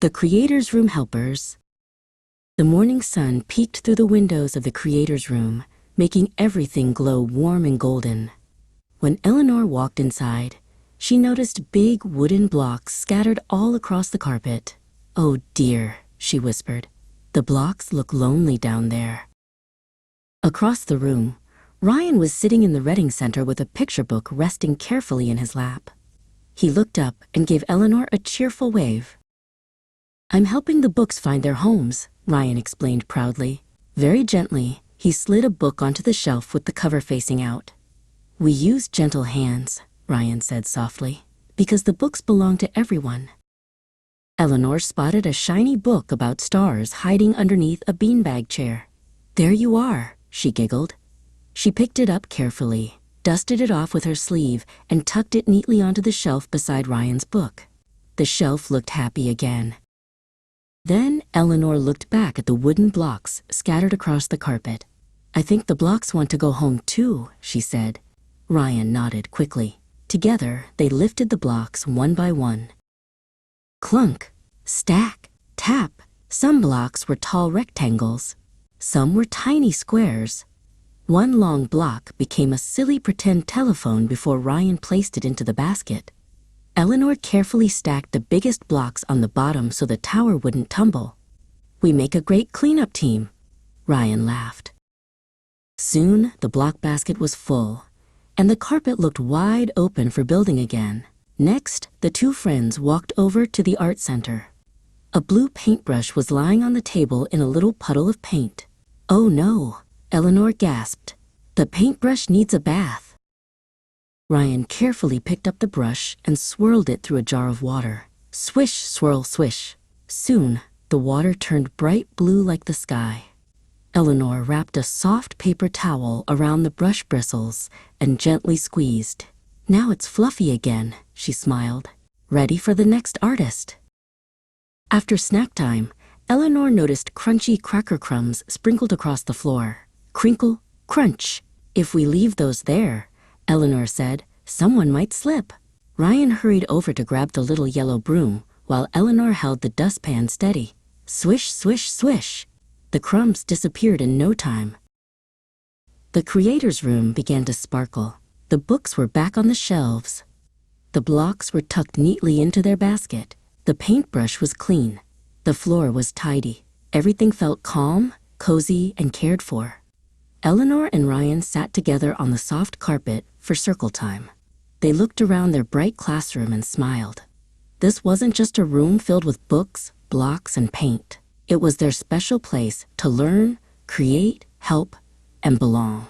The Creator's Room Helpers. The morning sun peeked through the windows of the Creator's room, making everything glow warm and golden. When Eleanor walked inside, she noticed big wooden blocks scattered all across the carpet. "Oh dear," she whispered. "The blocks look lonely down there." Across the room, Ryan was sitting in the reading center with a picture book resting carefully in his lap. He looked up and gave Eleanor a cheerful wave. "I'm helping the books find their homes," Ryan explained proudly. Very gently, he slid a book onto the shelf with the cover facing out. "We use gentle hands," Ryan said softly, "because the books belong to everyone." Eleanor spotted a shiny book about stars hiding underneath a beanbag chair. "There you are," she giggled. She picked it up carefully, dusted it off with her sleeve, and tucked it neatly onto the shelf beside Ryan's book. The shelf looked happy again. Then Eleanor looked back at the wooden blocks scattered across the carpet. "I think the blocks want to go home too," she said. Ryan nodded quickly. Together, they lifted the blocks one by one. Clunk, stack, tap. Some blocks were tall rectangles. Some were tiny squares. One long block became a silly pretend telephone before Ryan placed it into the basket. Eleanor carefully stacked the biggest blocks on the bottom so the tower wouldn't tumble. "We make a great cleanup team," Ryan laughed. Soon, the block basket was full, and the carpet looked wide open for building again. Next, the two friends walked over to the art center. A blue paintbrush was lying on the table in a little puddle of paint. "Oh no," Eleanor gasped. "The paintbrush needs a bath." Ryan carefully picked up the brush and swirled it through a jar of water. Swish, swirl, swish. Soon, the water turned bright blue like the sky. Eleanor wrapped a soft paper towel around the brush bristles and gently squeezed. "Now it's fluffy again," she smiled. "Ready for the next artist." After snack time, Eleanor noticed crunchy cracker crumbs sprinkled across the floor. Crinkle, crunch. "If we leave those there," Eleanor said, "someone might slip." Ryan hurried over to grab the little yellow broom, while Eleanor held the dustpan steady. Swish, swish, swish. The crumbs disappeared in no time. The Creator's room began to sparkle. The books were back on the shelves. The blocks were tucked neatly into their basket. The paintbrush was clean. The floor was tidy. Everything felt calm, cozy, and cared for. Eleanor and Ryan sat together on the soft carpet for circle time. They looked around their bright classroom and smiled. This wasn't just a room filled with books, blocks, and paint. It was their special place to learn, create, help, and belong.